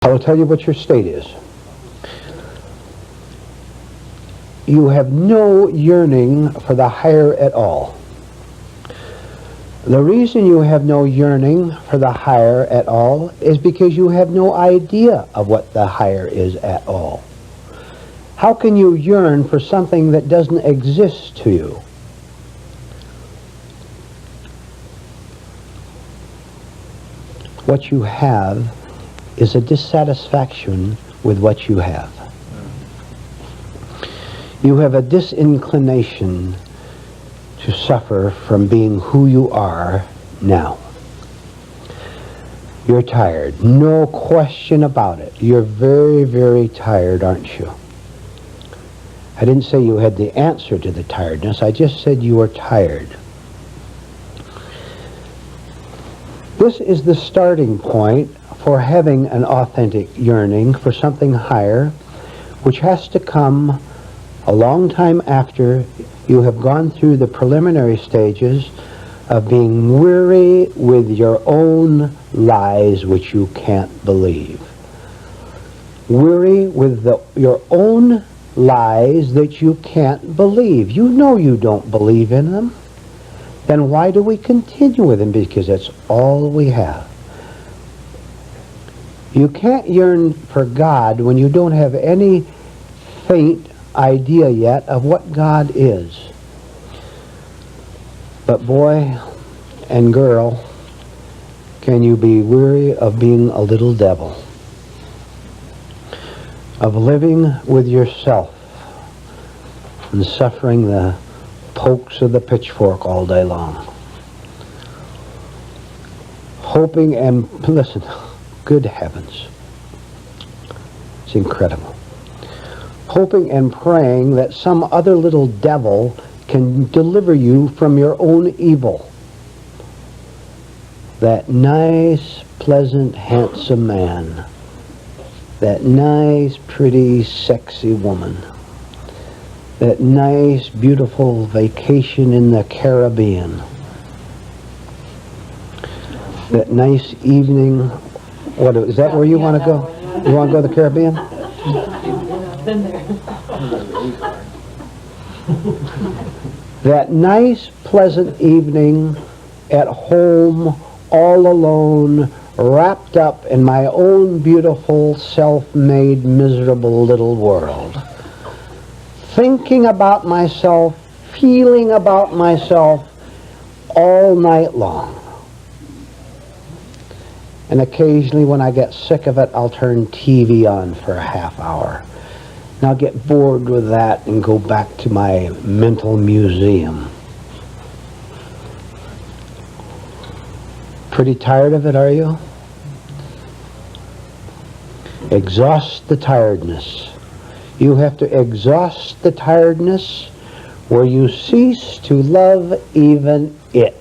I will tell you what your state is. You have no yearning for the higher at all. The reason you have no yearning for the higher at all is because you have no idea of what the higher is at all. How can you yearn for something that doesn't exist to you? What you have is a dissatisfaction with what you have. You have a disinclination to suffer from being who you are now. You're tired. No question about it. You're very, very tired, aren't you? I didn't say you had the answer to the tiredness. I just said you are tired. This is the starting point for having an authentic yearning for something higher, which has to come a long time after you have gone through the preliminary stages of being weary with your own lies which you can't believe. Weary with your own lies that you can't believe. You know you don't believe in them. Then why do we continue with them? Because that's all we have. You can't yearn for God when you don't have any faint idea yet of what God is. But boy and girl, can you be weary of being a little devil, of living with yourself and suffering the pokes of the pitchfork all day long, hoping and, listen, good heavens, it's incredible, hoping and praying that some other little devil can deliver you from your own evil. That nice, pleasant, handsome man, that nice, pretty, sexy woman, that nice, beautiful vacation in the Caribbean, that nice evening. What is that? Where you want to go? You want to go to the Caribbean? Been there. That nice, pleasant evening at home, all alone, wrapped up in my own beautiful, self-made, miserable little world. Thinking about myself, feeling about myself all night long. And occasionally when I get sick of it, I'll turn TV on for a half hour. And I'll get bored with that and go back to my mental museum. Pretty tired of it, are you? Exhaust the tiredness. You have to exhaust the tiredness where you cease to love even it.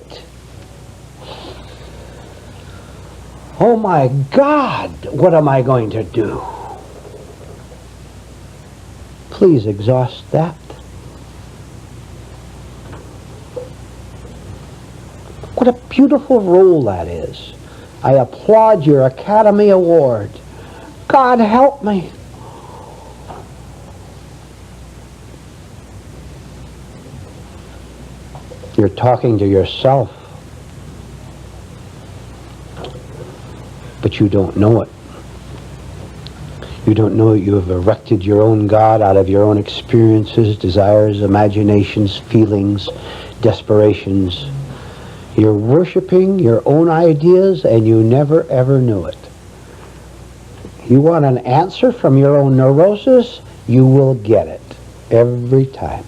Oh my God, what am I going to do? Please exhaust that. What a beautiful role that is. I applaud your Academy Award. God help me. You're talking to yourself, but you don't know it. You don't know you have erected your own God out of your own experiences, desires, imaginations, feelings, desperations. You're worshiping your own ideas and you never ever knew it. You want an answer from your own neurosis, you will get it every time.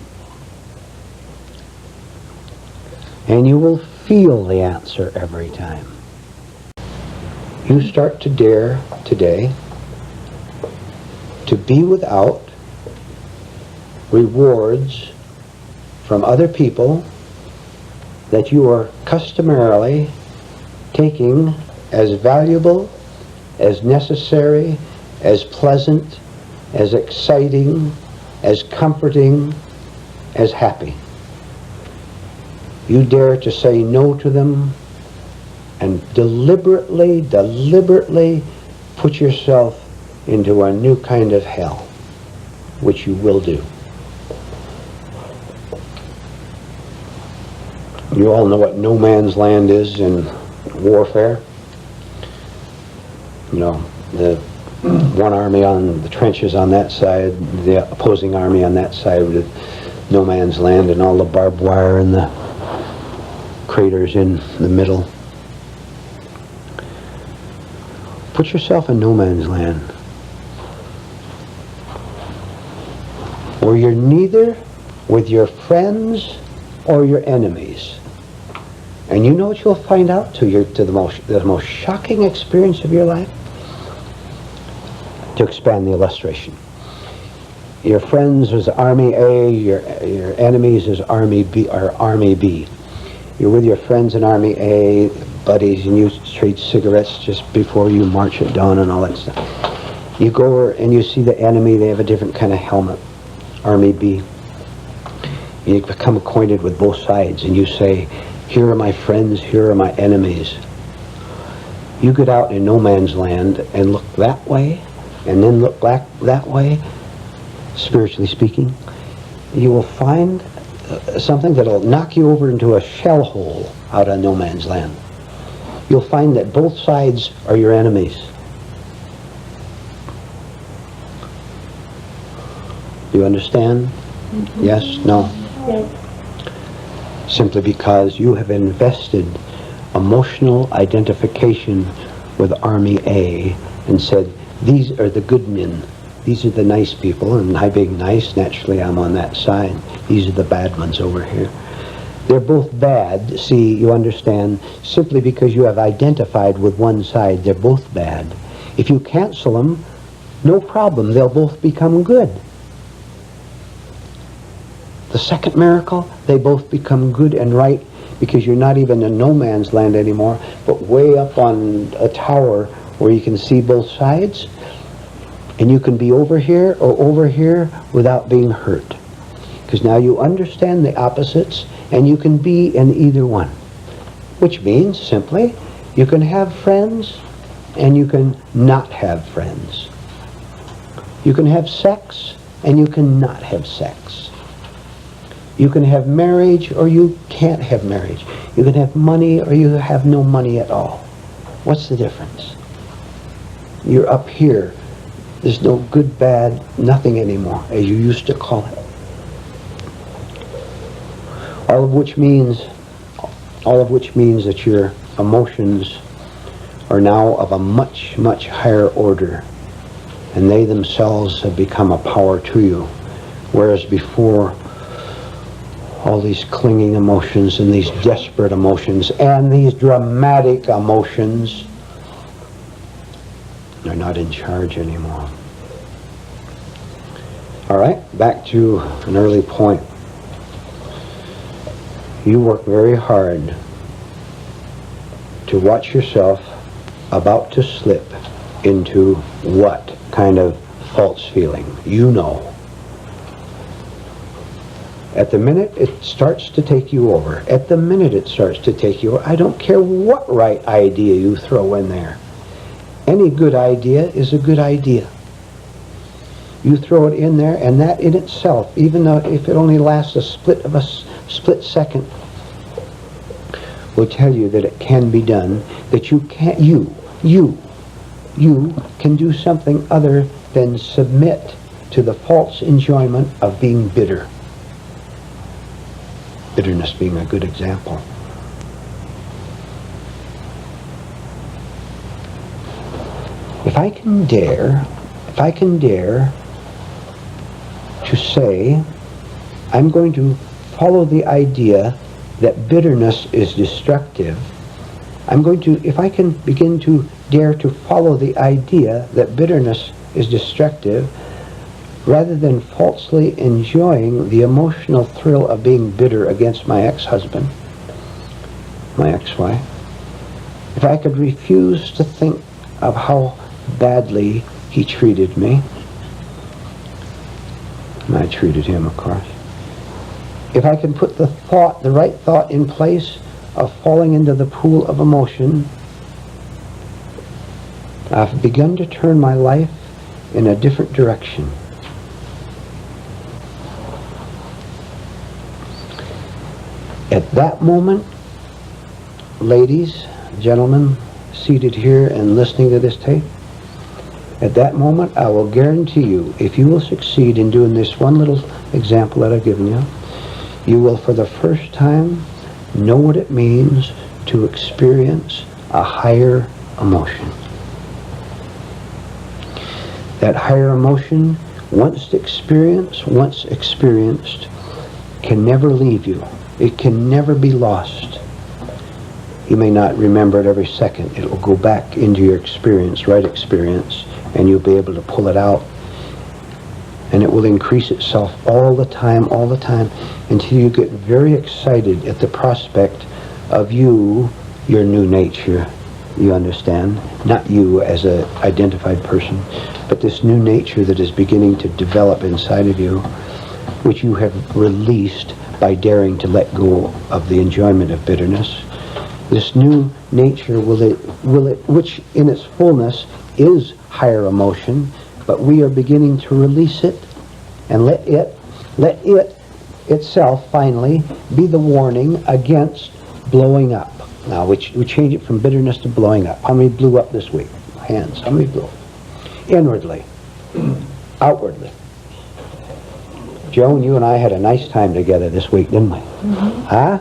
And you will feel the answer every time. You start to dare today to be without rewards from other people that you are customarily taking as valuable, as necessary, as pleasant, as exciting, as comforting, as happy. You dare to say no to them and deliberately put yourself into a new kind of hell, which you will do. You all know what no man's land is in warfare. You know, the one army on the trenches on that side, the opposing army on that side with no man's land and all the barbed wire and the craters in the middle. Put yourself in no man's land, where you're neither with your friends or your enemies. And you know what you'll find out to the most shocking experience of your life? To expand the illustration. Your friends is Army A, your enemies is Army B, or Army B. You're with your friends in Army A, buddies, and you trade cigarettes just before you march at dawn and all that stuff. You go over and you see the enemy, they have a different kind of helmet, Army B. You become acquainted with both sides and you say, here are my friends, here are my enemies. You get out in no man's land and look that way, and then look back that way, spiritually speaking, you will find something that will knock you over into a shell hole out on no man's land. You'll find that both sides are your enemies. Do you understand? Mm-hmm. Yes? No? Yes. Simply because you have invested emotional identification with Army A and said, these are the good men. These are the nice people, and I being nice, naturally I'm on that side. These are the bad ones over here. They're both bad, see, you understand, simply because you have identified with one side. They're both bad. If you cancel them, no problem, they'll both become good. The second miracle, they both become good and right because you're not even in no man's land anymore, but way up on a tower where you can see both sides, and you can be over here or over here without being hurt. Because now you understand the opposites, and you can be in either one. Which means, simply, you can have friends, and you can not have friends. You can have sex, and you can not have sex. You can have marriage, or you can't have marriage. You can have money, or you have no money at all. What's the difference? You're up here. There's no good, bad, nothing anymore, as you used to call it. All of which means that your emotions are now of a much, much higher order, and they themselves have become a power to you, whereas before, all these clinging emotions and these desperate emotions and these dramatic emotions, they're not in charge anymore. All right, back to an early point. You work very hard to watch yourself about to slip into what kind of false feeling? You know. At the minute it starts to take you over, at the minute it starts to take you over, I don't care what right idea you throw in there. Any good idea is a good idea. You throw it in there, and that in itself, even though if it only lasts a split second, will tell you that it can be done, that you can't, you can do something other than submit to the false enjoyment of being bitter. Bitterness being a good example. If I can dare to say, I'm going to follow the idea that bitterness is destructive, if I can begin to dare to follow the idea that bitterness is destructive, rather than falsely enjoying the emotional thrill of being bitter against my ex-husband, my ex-wife, if I could refuse to think of how badly he treated me, and I treated him, of course, if I can put the right thought in place of falling into the pool of emotion, I've begun to turn my life in a different direction. At that moment, ladies, gentlemen, seated here and listening to this tape, at that moment, I will guarantee you, if you will succeed in doing this one little example that I've given you, you will for the first time know what it means to experience a higher emotion. That higher emotion, once experienced, can never leave you. It can never be lost. You may not remember it every second. It will go back into your experience, right experience, and you'll be able to pull it out. And it will increase itself all the time, until you get very excited at the prospect of your new nature. You understand? Not you as an identified person, but this new nature that is beginning to develop inside of you, which you have released by daring to let go of the enjoyment of bitterness. This new nature which in its fullness is higher emotion, but we are beginning to release it and let it itself finally be the warning against blowing up. Now we change it from bitterness to blowing up. How many blew up this week? Hands. How many blew up? Inwardly. Outwardly. Joan, you and I had a nice time together this week, didn't we? Mm-hmm. Huh?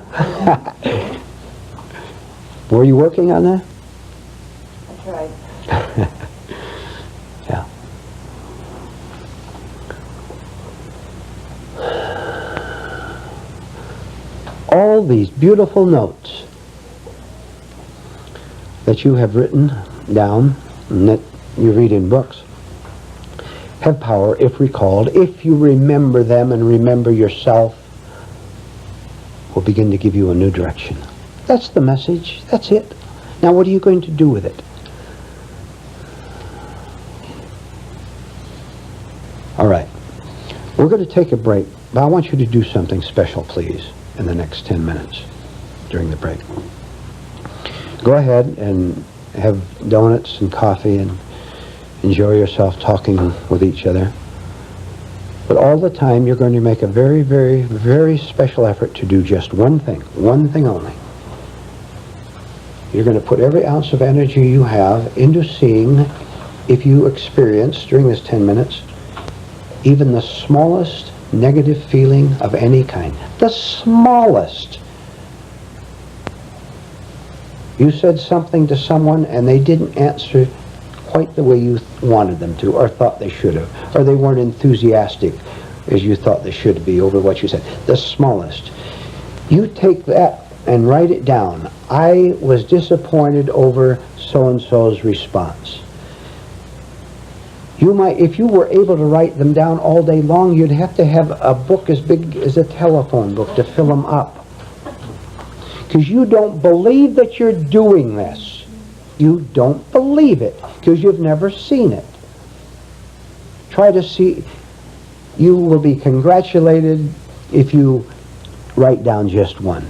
Were you working on that? I tried. Yeah. All these beautiful notes that you have written down and that you read in books have power if recalled. If you remember them and remember yourself, will begin to give you a new direction. That's the message. That's it. Now what are you going to do with it? All right. We're going to take a break, but I want you to do something special, please, in the next 10 minutes during the break. Go ahead and have donuts and coffee and enjoy yourself talking with each other. But all the time you're going to make a very, very, very special effort to do just one thing only. You're going to put every ounce of energy you have into seeing if you experience, during this 10 minutes, even the smallest negative feeling of any kind. The smallest. You said something to someone and they didn't answer quite the way you wanted them to, or thought they should have, or they weren't enthusiastic as you thought they should be over what you said. The smallest. You take that and write it down. I was disappointed over so-and-so's response. You might, if you were able to write them down all day long, you'd have to have a book as big as a telephone book to fill them up. Because you don't believe that you're doing this. You don't believe it because you've never seen it. Try to see. You will be congratulated if you write down just one.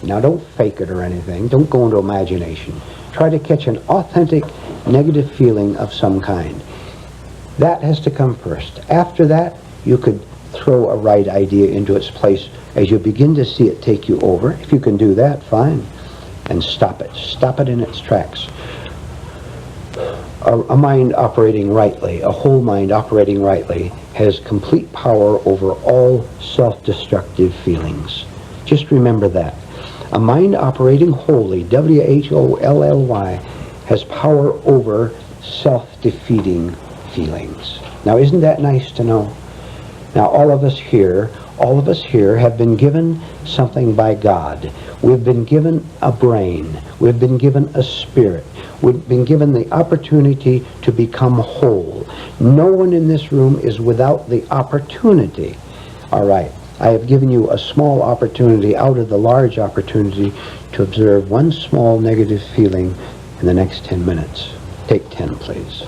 Now don't fake it or anything. Don't go into imagination. Try to catch an authentic negative feeling of some kind. That has to come first. After that, you could throw a right idea into its place as you begin to see it take you over. If you can do that, fine. And stop it. Stop it in its tracks. A mind operating rightly, a whole mind operating rightly, has complete power over all self-destructive feelings. Just remember that. A mind operating wholly, W-H-O-L-L-Y, has power over self-defeating feelings. Now, isn't that nice to know? Now, all of us here have been given something by God. We've been given a brain. We've been given a spirit. We've been given the opportunity to become whole. No one in this room is without the opportunity. All right. I have given you a small opportunity out of the large opportunity to observe one small negative feeling in the next 10 minutes. Take 10, please.